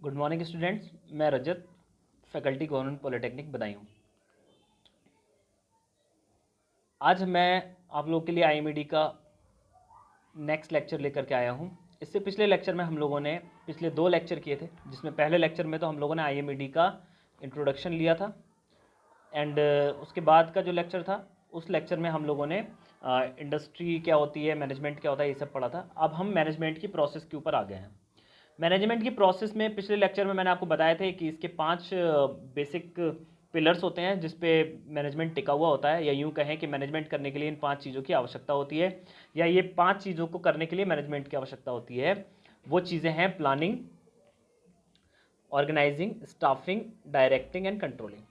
Good morning students, मैं रजत, faculty government polytechnic Badaun. आज मैं आप लोगों के लिए आईएमईडी का नेक्स्ट लेक्चर लेकर के आया हूं। इससे पिछले लेक्चर में हम लोगों ने पिछले 2 लेक्चर किए थे, जिसमें पहले लेक्चर में तो हम लोगों ने आईएमईडी का इंट्रोडक्शन लिया था एंड उसके बाद का जो लेक्चर था उस लेक्चर में हम लोगों ने इंडस्ट्री क्या होती है, मैनेजमेंट क्या होता है, ये सब पढ़ा था। अब हम मैनेजमेंट की प्रोसेस के ऊपर आ गए हैं। मैनेजमेंट की प्रोसेस में पिछले लेक्चर में मैंने आपको बताया था कि इसके 5 बेसिक पिलर्स होते हैं जिस पे मैनेजमेंट टिका हुआ होता है, या यूँ कहें कि मैनेजमेंट करने के लिए इन 5 चीज़ों की आवश्यकता होती है, या ये 5 चीज़ों को करने के लिए मैनेजमेंट की आवश्यकता होती है। वो चीज़ें हैं planning, organizing, staffing, directing and controlling.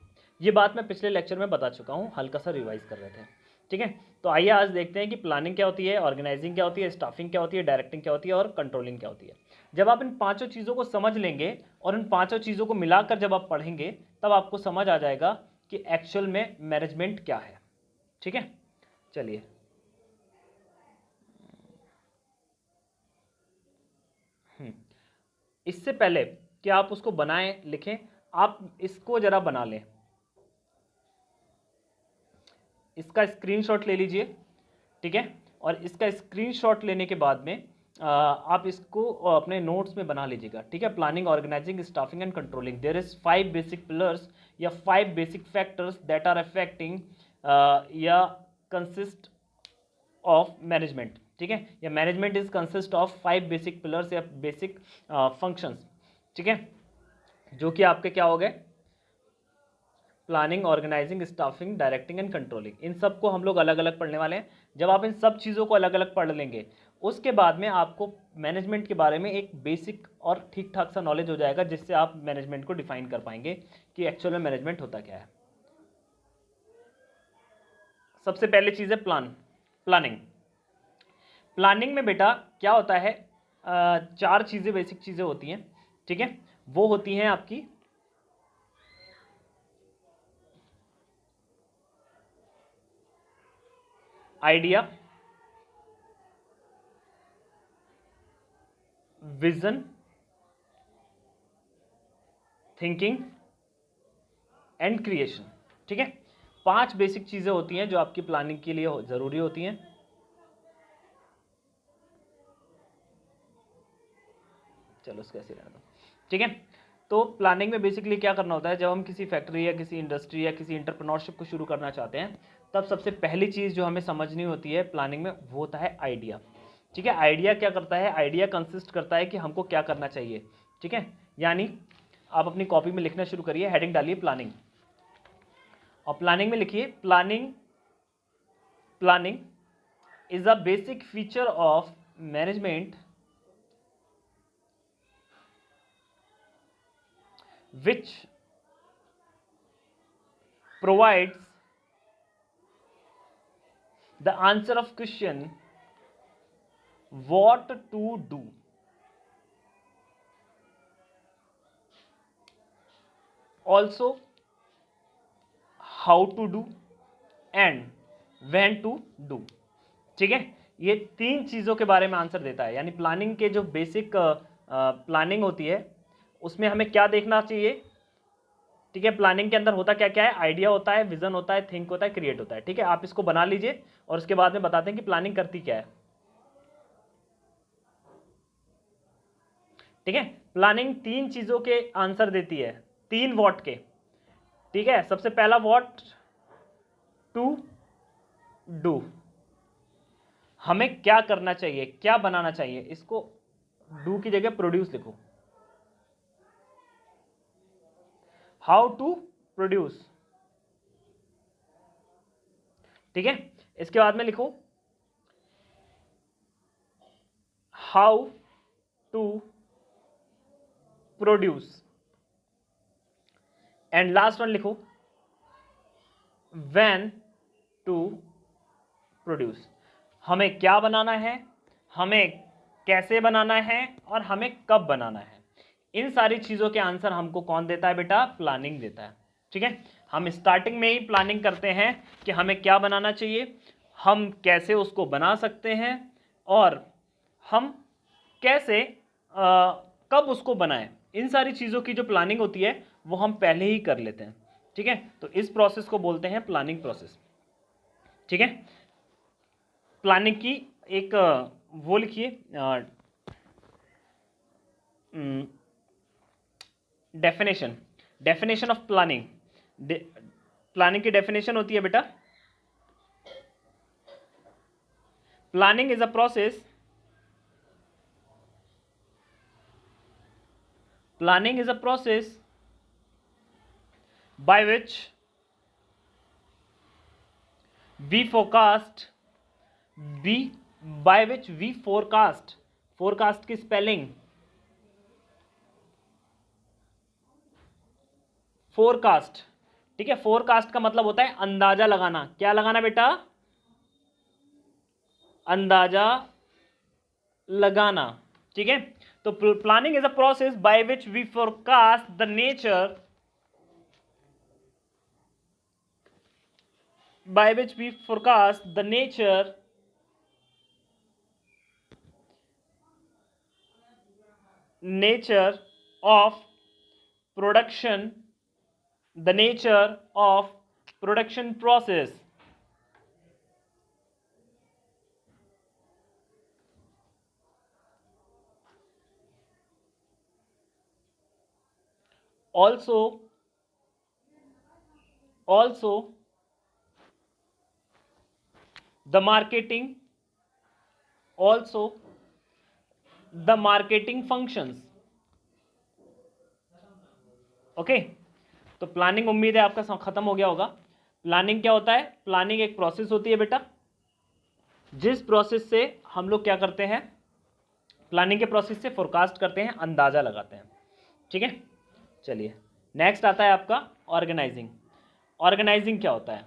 ये बात मैं पिछले लेक्चर में बता चुका हूँ, हल्का सा रिवाइज कर रहे थे। ठीक है, तो आइए आज देखते हैं कि प्लानिंग क्या होती है, ऑर्गेनाइजिंग क्या होती है, स्टाफिंग क्या होती है, डायरेक्टिंग क्या होती है और कंट्रोलिंग क्या होती है। जब आप इन 5 चीज़ों को समझ लेंगे और इन 5 चीज़ों को मिलाकर जब आप पढ़ेंगे, तब आपको समझ आ जाएगा कि एक्चुअल में मैनेजमेंट क्या है। ठीक है, चलिए इससे पहले कि आप उसको बनाएं, लिखें, आप इसको जरा बना लें। इसका स्क्रीनशॉट ले लीजिए, ठीक है, और इसका स्क्रीनशॉट लेने के बाद में आप इसको अपने नोट्स में बना लीजिएगा। ठीक है, planning, organizing, staffing and controlling, there is 5 basic pillars या 5 basic factors that are affecting या कंसिस्ट ऑफ मैनेजमेंट। ठीक है, या management is consist of 5 basic pillars या बेसिक फंक्शंस। ठीक है, जो कि आपके क्या हो गए, planning, organizing, staffing, directing and controlling. इन सब को हम लोग अलग अलग पढ़ने वाले हैं। जब आप इन सब चीज़ों को अलग अलग पढ़ लेंगे, उसके बाद में आपको मैनेजमेंट के बारे में एक बेसिक और ठीक ठाक सा नॉलेज हो जाएगा, जिससे आप मैनेजमेंट को डिफाइन कर पाएंगे कि एक्चुअल में मैनेजमेंट होता क्या है। सबसे पहली चीज़ है प्लानिंग। प्लानिंग में बेटा क्या होता है, 4 चीज़ें बेसिक चीज़ें होती हैं। ठीक है, वो होती हैं आपकी idea, vision, thinking and creation. ठीक है, 5 बेसिक चीज़ें होती हैं जो आपकी प्लानिंग के लिए ज़रूरी होती हैं। चलो उसको ऐसे रहने दो। ठीक है, तो प्लानिंग में बेसिकली क्या करना होता है, जब हम किसी फैक्ट्री या किसी इंडस्ट्री या किसी इंटरप्रेन्योरशिप को शुरू करना चाहते हैं, तब सबसे पहली चीज़ जो हमें समझनी होती है प्लानिंग में, वो होता है आइडिया। ठीक है, आइडिया क्या करता है, आइडिया कंसिस्ट करता है कि हमको क्या करना चाहिए। ठीक है, यानी आप अपनी कॉपी में लिखना शुरू करिए, हेडिंग डालिए प्लानिंग, और प्लानिंग में लिखिए planning is a basic feature of management which provides the answer of question what to do, also how to do and when to do। ठीक है, ये 3 चीज़ों के बारे में आंसर देता है। यानी प्लानिंग के जो बेसिक प्लानिंग होती है उसमें हमें क्या देखना चाहिए। ठीक है, प्लानिंग के अंदर होता क्या क्या है, आइडिया होता है, विजन होता है, थिंक होता है, क्रिएट होता है। ठीक है, आप इसको बना लीजिए और उसके बाद में बताते हैं कि प्लानिंग करती क्या है। ठीक है, प्लानिंग 3 चीजों के आंसर देती है, 3 व्हाट के। ठीक है, सबसे पहला व्हाट टू डू, हमें क्या करना चाहिए, क्या बनाना चाहिए। इसको डू की जगह प्रोड्यूस लिखो, हाउ टू प्रोड्यूस। ठीक है, इसके बाद में लिखो how to produce, and last one लिखो व्हेन टू प्रोड्यूस। हमें क्या बनाना है, हमें कैसे बनाना है और हमें कब बनाना है। इन सारी चीज़ों के आंसर हमको कौन देता है बेटा, प्लानिंग देता है। ठीक है, हम स्टार्टिंग में ही प्लानिंग करते हैं कि हमें क्या बनाना चाहिए, हम कैसे उसको बना सकते हैं और हम कैसे कब उसको बनाएं। इन सारी चीज़ों की जो प्लानिंग होती है वो हम पहले ही कर लेते हैं, ठीक है। तो इस प्रोसेस को बोलते हैं प्लानिंग प्रोसेस, ठीक है। प्लानिंग की एक वो लिखिए definition, definition of planning. Planning की डेफिनेशन होती है बेटा, planning is a process, planning is a process by which we forecast, we by which we forecast, forecast की स्पेलिंग फोरकास्ट, ठीक है। फोरकास्ट का मतलब होता है अंदाजा लगाना। क्या लगाना बेटा? अंदाजा लगाना, ठीक है। तो planning is a process by which we forecast the nature, by which we forecast the nature of production, the nature of production process, also the marketing, also the marketing functions, okay. तो planning उम्मीद है आपका खत्म हो गया होगा। Planning क्या होता है? प्लानिंग एक प्रोसेस होती है बेटा, जिस प्रोसेस से हम लोग क्या करते हैं, प्लानिंग के प्रोसेस से फोरकास्ट करते हैं, अंदाजा लगाते हैं, ठीक है। चलिए नेक्स्ट आता है आपका ऑर्गेनाइजिंग। ऑर्गेनाइजिंग क्या होता है?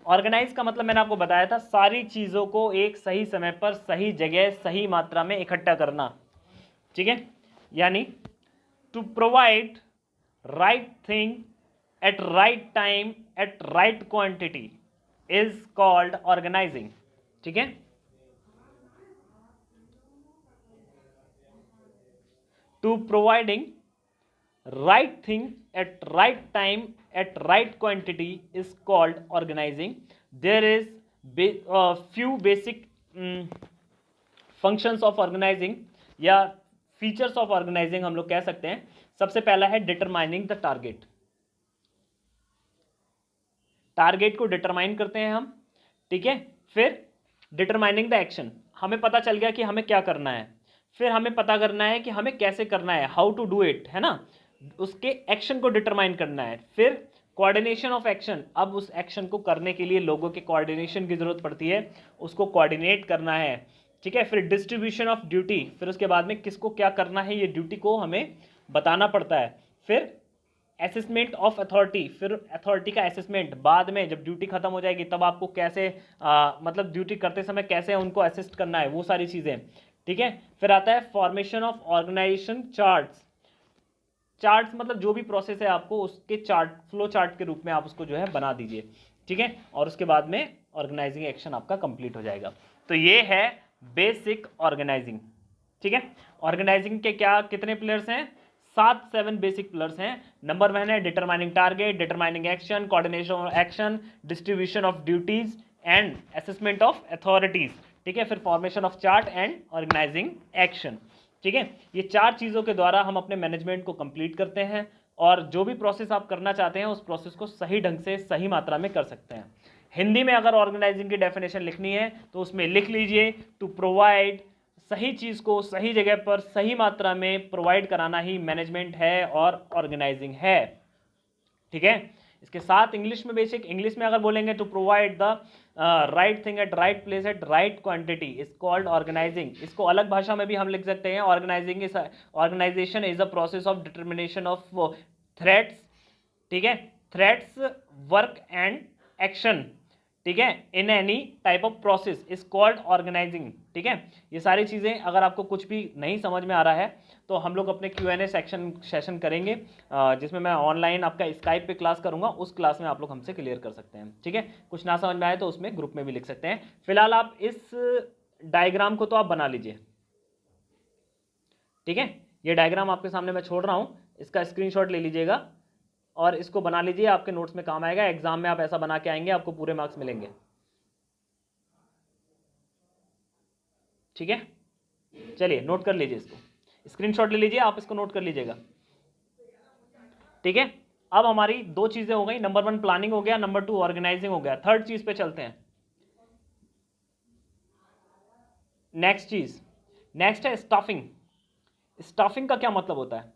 ऑर्गेनाइज का मतलब मैंने आपको बताया था, सारी चीज़ों को एक सही समय पर सही जगह सही मात्रा में इकट्ठा करना, ठीक है। यानी to provide right thing at right time at right quantity is called organizing, ठीक है। To providing right thing at right time at right quantity is called organizing. There is few basic functions of organizing या features of organizing हम लोग कह सकते हैं। सबसे पहला है determining the target, टारगेट को डिटरमाइन करते हैं हम, ठीक है। फिर डिटरमाइनिंग द एक्शन, हमें पता चल गया कि हमें क्या करना है, फिर हमें पता करना है कि हमें कैसे करना है, हाउ टू डू इट, है ना। उसके एक्शन को डिटरमाइन करना है। फिर कोऑर्डिनेशन ऑफ एक्शन, अब उस एक्शन को करने के लिए लोगों के कोऑर्डिनेशन की जरूरत पड़ती है, उसको कोऑर्डिनेट करना है, ठीक है। फिर डिस्ट्रीब्यूशन ऑफ ड्यूटी, फिर उसके बाद में किसको क्या करना है ये ड्यूटी को हमें बताना पड़ता है। फिर असेसमेंट ऑफ अथॉरिटी, फिर अथॉरिटी का असेसमेंट बाद में जब ड्यूटी खत्म हो जाएगी तब आपको कैसे मतलब ड्यूटी करते समय कैसे उनको असिस्ट करना है, वो सारी चीज़ें, ठीक है। फिर आता है formation of organization charts. Charts मतलब जो भी प्रोसेस है आपको उसके चार्ट, फ्लो चार्ट के रूप में आप उसको जो है बना दीजिए, ठीक है। और उसके बाद में ऑर्गेनाइजिंग एक्शन आपका कंप्लीट हो जाएगा। तो ये है बेसिक ऑर्गेनाइजिंग, ठीक है। ऑर्गेनाइजिंग के क्या कितने पिलर्स हैं? 7 बेसिक पिलर्स हैं। नंबर 1 है determining target, determining action, coordination of action, distribution of duties and assessment of authorities, ठीक है। फिर formation of chart and organizing action, ठीक है। ये 4 चीज़ों के द्वारा हम अपने मैनेजमेंट को कंप्लीट करते हैं और जो भी प्रोसेस आप करना चाहते हैं उस प्रोसेस को सही ढंग से सही मात्रा में कर सकते हैं। हिंदी में अगर ऑर्गेनाइजिंग की डेफिनेशन लिखनी है तो उसमें लिख लीजिए, टू प्रोवाइड, सही चीज़ को सही जगह पर सही मात्रा में प्रोवाइड कराना ही मैनेजमेंट है और ऑर्गेनाइजिंग है, ठीक है। इसके साथ इंग्लिश में बेसिक, इंग्लिश में अगर बोलेंगे to provide the right thing at right place at right quantity is called organizing. इसको अलग भाषा में भी हम लिख सकते हैं, organizing is organization is a process of determination of threats, ठीक है, थ्रेट्स वर्क एंड एक्शन, ठीक है, in any type of process is called organizing, ठीक है। ये सारी चीज़ें अगर आपको कुछ भी नहीं समझ में आ रहा है तो हम लोग अपने Q&A सेशन करेंगे, जिसमें मैं ऑनलाइन आपका स्काइप पे क्लास करूंगा, उस क्लास में आप लोग हमसे क्लियर कर सकते हैं, ठीक है। कुछ ना समझ में आए तो उसमें ग्रुप में भी लिख सकते हैं। फिलहाल आप इस डायग्राम को तो आप बना लीजिए, ठीक है। ये डायग्राम आपके सामने मैं छोड़ रहा हूँ, इसका स्क्रीनशॉट ले लीजिएगा और इसको बना लीजिए, आपके नोट्स में काम आएगा। एग्जाम में आप ऐसा बना के आएंगे, आपको पूरे मार्क्स मिलेंगे। ठीक है, चलिए नोट कर लीजिए, इसको स्क्रीनशॉट ले लीजिए, आप इसको नोट कर लीजिएगा। ठीक है, अब हमारी दो चीजें हो गई, नंबर 1 प्लानिंग हो गया, नंबर 2 ऑर्गेनाइजिंग हो गया। थर्ड चीज पे चलते हैं। नेक्स्ट है स्टाफिंग। स्टाफिंग का क्या मतलब होता है?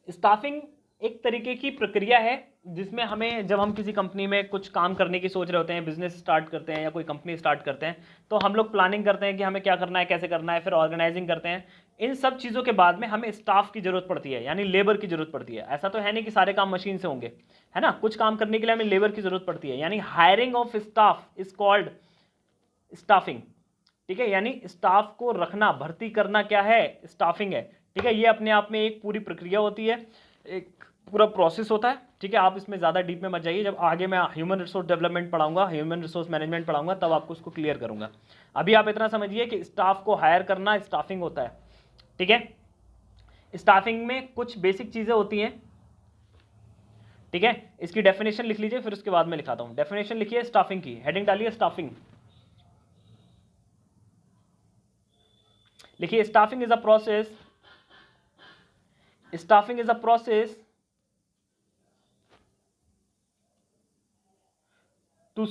स्टाफिंग एक तरीके की प्रक्रिया है जिसमें हमें, जब हम किसी कंपनी में कुछ काम करने की सोच रहे होते हैं, बिजनेस स्टार्ट करते हैं या कोई कंपनी स्टार्ट करते हैं, तो हम लोग प्लानिंग करते हैं कि हमें क्या करना है, कैसे करना है, फिर ऑर्गेनाइजिंग करते हैं। इन सब चीज़ों के बाद में हमें स्टाफ की जरूरत पड़ती है, यानी लेबर की जरूरत पड़ती है। ऐसा तो है नहीं कि सारे काम मशीन से होंगे, है ना, कुछ काम करने के लिए हमें लेबर की जरूरत पड़ती है, यानी hiring of staff is called staffing. ठीक है, यानी स्टाफ को रखना, भर्ती करना क्या है? स्टाफिंग है। ठीक है, ये अपने आप में एक पूरी प्रक्रिया होती है, एक पूरा प्रोसेस होता है। ठीक है, आप इसमें ज़्यादा डीप में मत जाइए, जब आगे मैं ह्यूमन रिसोर्स डेवलपमेंट पढ़ाऊंगा, ह्यूमन रिसोर्स मैनेजमेंट पढ़ाऊंगा, तब आपको उसको क्लियर करूंगा। अभी आप इतना समझिए कि स्टाफ को हायर करना स्टाफिंग होता है। ठीक है, स्टाफिंग में कुछ बेसिक चीज़ें होती हैं। ठीक है, इसकी डेफिनेशन लिख लीजिए, फिर उसके बाद में लिखाता हूँ। डेफिनेशन लिखिए स्टाफिंग की, हेडिंग डालिए स्टाफिंग, लिखिए staffing is a process, staffing is a process to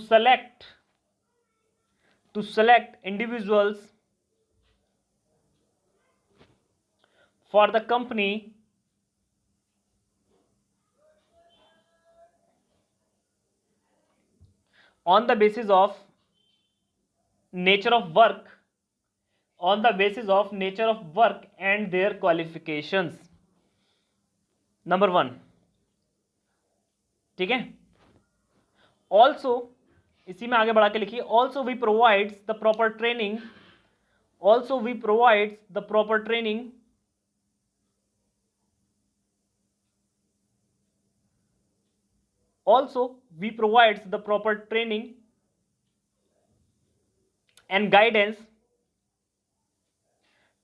select individuals for the company on the basis of nature of work, and their qualifications. Number 1। ठीक है, ऑल्सो इसी में आगे बढ़ा के लिखिए, also we provides the proper training, also we provides the proper training also we provides the proper training and guidance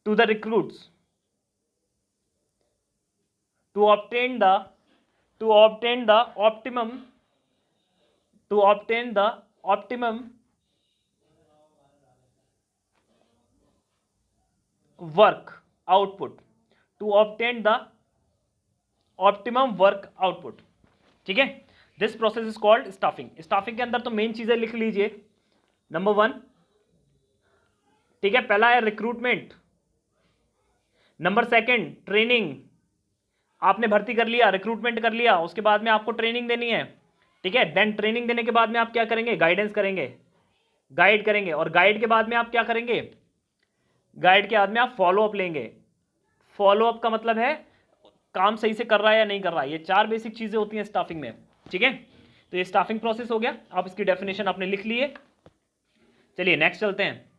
to the recruits to obtain the optimum work output, ठीक है, this process is called staffing. Staffing के अंदर तो main चीजें लिख लीजिए। Number 1, ठीक है, पहला है रिक्रूटमेंट। नंबर 2 ट्रेनिंग, आपने भर्ती कर लिया, रिक्रूटमेंट कर लिया, उसके बाद में आपको ट्रेनिंग देनी है। ठीक है, देन ट्रेनिंग देने के बाद में आप क्या करेंगे? गाइडेंस करेंगे, गाइड करेंगे, और गाइड के बाद में आप क्या करेंगे? गाइड के बाद में आप फॉलोअप लेंगे। फॉलोअप का मतलब है काम सही से कर रहा है या नहीं कर रहा है। ये 4 बेसिक चीजें होती हैं स्टाफिंग में। ठीक है, तो ये स्टाफिंग प्रोसेस हो गया। आप इसकी डेफिनेशन आपने लिख ली है। चलिए नेक्स्ट चलते हैं।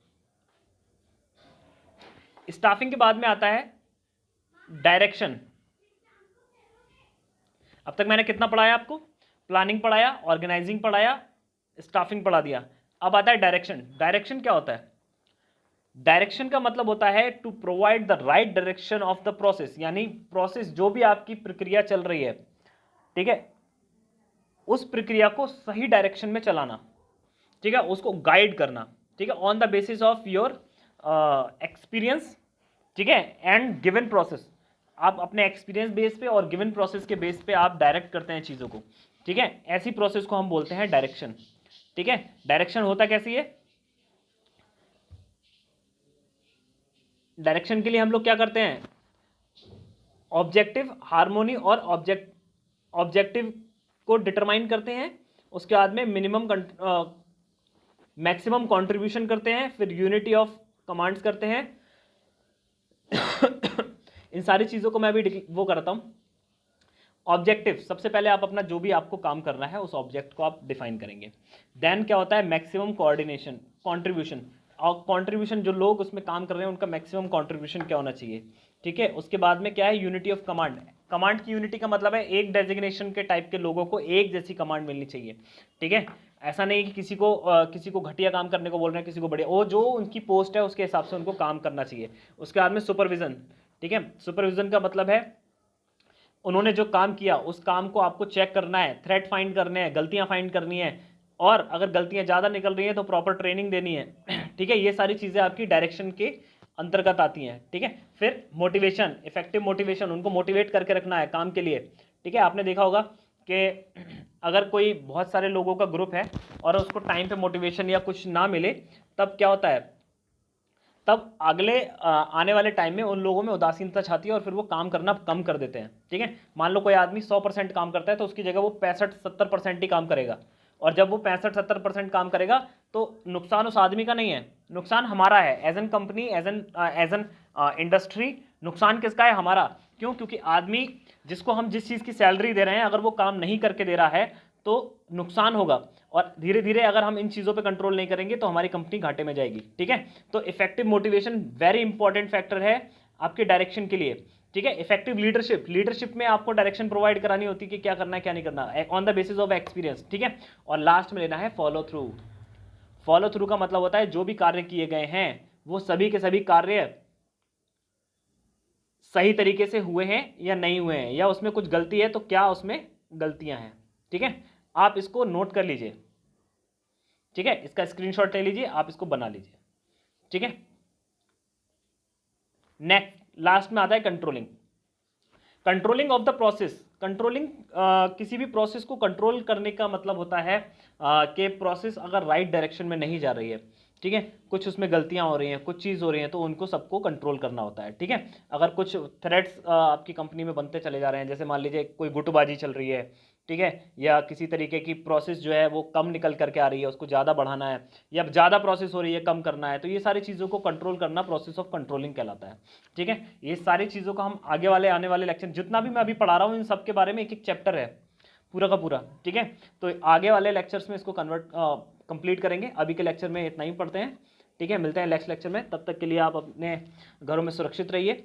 स्टाफिंग के बाद में आता है डायरेक्शन। अब तक मैंने कितना पढ़ाया आपको? प्लानिंग पढ़ाया, ऑर्गेनाइजिंग पढ़ाया, स्टाफिंग पढ़ा दिया। अब आता है डायरेक्शन। डायरेक्शन क्या होता है? डायरेक्शन का मतलब होता है to provide the right direction of the process, यानी प्रोसेस जो भी आपकी प्रक्रिया चल रही है, ठीक है, उस प्रक्रिया को सही डायरेक्शन में चलाना। ठीक है, उसको गाइड करना। ठीक है, on the basis of your experience, ठीक है, एंड गिवन प्रोसेस। आप अपने एक्सपीरियंस बेस पे और गिवन प्रोसेस के बेस पे आप डायरेक्ट करते हैं चीज़ों को। ठीक है, ऐसी प्रोसेस को हम बोलते हैं डायरेक्शन। ठीक है, डायरेक्शन होता कैसी है? डायरेक्शन के लिए हम लोग क्या करते हैं? ऑब्जेक्टिव, हार्मोनी और ऑब्जेक्टिव को डिटरमाइन करते हैं। उसके बाद में मिनिमम मैक्सिमम कंट्रीब्यूशन करते हैं, फिर यूनिटी ऑफ कमांड्स करते हैं। इन सारी चीज़ों को मैं अभी वो करता हूँ। ऑब्जेक्टिव, सबसे पहले आप अपना जो भी आपको काम करना है उस ऑब्जेक्ट को आप डिफाइन करेंगे। देन क्या होता है? मैक्सिमम कोऑर्डिनेशन, कंट्रीब्यूशन, और कंट्रीब्यूशन जो लोग उसमें काम कर रहे हैं उनका मैक्सिमम कंट्रीब्यूशन क्या होना चाहिए। ठीक है, उसके बाद में क्या है? Unity of command. कमांड की यूनिटी का मतलब है एक डेजिग्नेशन के टाइप के लोगों को एक जैसी कमांड मिलनी चाहिए। ठीक है, ऐसा नहीं कि किसी को घटिया काम करने को बोल रहे हैं, किसी को बढ़िया, वो जो उनकी पोस्ट है उसके हिसाब से उनको काम करना चाहिए। उसके बाद में सुपरविजन। ठीक है। सुपरविजन का मतलब है उन्होंने जो काम किया उस काम को आपको चेक करना है, थ्रेट फाइंड करने हैं, गलतियां फाइंड करनी है, और अगर गलतियां ज़्यादा निकल रही हैं तो प्रॉपर ट्रेनिंग देनी है। ठीक है, ये सारी चीज़ें आपकी डायरेक्शन के अंतर्गत आती हैं। ठीक है, फिर मोटिवेशन, इफेक्टिव मोटिवेशन, उनको मोटिवेट करके रखना है काम के लिए। ठीक है, आपने देखा होगा कि अगर कोई बहुत सारे लोगों का ग्रुप है और उसको टाइम पे मोटिवेशन या कुछ ना मिले, तब क्या होता है, तब अगले आने वाले टाइम में उन लोगों में उदासीनता छाती है और फिर वो काम करना कम कर देते हैं। ठीक है, मान लो कोई आदमी 100% काम करता है तो उसकी जगह वो 65-70% ही काम करेगा, और जब वो 65-70% काम करेगा तो नुकसान उस आदमी का नहीं है, नुकसान हमारा है, as an company, as an industry. नुकसान किसका है? हमारा। क्यों? क्योंकि आदमी जिसको हम जिस चीज़ की सैलरी दे रहे हैं, अगर वो काम नहीं करके दे रहा है तो नुकसान होगा, और धीरे धीरे अगर हम इन चीज़ों पे कंट्रोल नहीं करेंगे तो हमारी कंपनी घाटे में जाएगी। ठीक है, तो effective motivation very important factor है आपके डायरेक्शन के लिए। ठीक है, इफेक्टिव लीडरशिप, लीडरशिप में आपको डायरेक्शन प्रोवाइड करानी होती है कि क्या करना है क्या नहीं करना, on the basis of experience. ठीक है, और लास्ट में लेना है फॉलो थ्रू। फॉलो थ्रू का मतलब होता है जो भी कार्य किए गए हैं वो सभी के सभी कार्य सही तरीके से हुए हैं या नहीं हुए हैं, या उसमें कुछ गलती है तो क्या उसमें गलतियां हैं। ठीक है, आप इसको नोट कर लीजिए। ठीक है, इसका स्क्रीनशॉट ले लीजिए, आप इसको बना लीजिए। ठीक है, नेक्स्ट लास्ट में आता है controlling. Controlling of the process. Controlling, किसी भी प्रोसेस को कंट्रोल करने का मतलब होता है कि प्रोसेस अगर राइट डायरेक्शन में नहीं जा रही है, ठीक है, कुछ उसमें गलतियां हो रही हैं, कुछ चीज़ हो रही हैं, तो उनको सबको कंट्रोल करना होता है। ठीक है, अगर कुछ थ्रेड्स आपकी कंपनी में बनते चले जा रहे हैं, जैसे मान लीजिए कोई गुटबाजी चल रही है, ठीक है, या किसी तरीके की प्रोसेस जो है वो कम निकल करके आ रही है, उसको ज़्यादा बढ़ाना है, या ज़्यादा प्रोसेस हो रही है कम करना है, तो ये सारी चीज़ों को कंट्रोल करना प्रोसेस ऑफ कंट्रोलिंग कहलाता है। ठीक है, ये सारी चीज़ों का हम आगे वाले आने वाले लेक्चर, जितना भी मैं अभी पढ़ा रहा हूँ इन सब के बारे में एक एक चैप्टर है पूरा का पूरा। ठीक है, तो आगे वाले लेक्चर्स में इसको कंप्लीट करेंगे। अभी के लेक्चर में इतना ही पढ़ते हैं। ठीक है, मिलते हैं नेक्स्ट लेक्चर में, तब तक के लिए आप अपने घरों में सुरक्षित रहिए।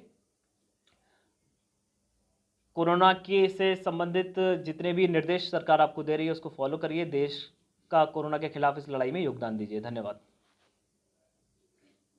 कोरोना के से संबंधित जितने भी निर्देश सरकार आपको दे रही है उसको फॉलो करिए, देश का कोरोना के खिलाफ इस लड़ाई में योगदान दीजिए। धन्यवाद।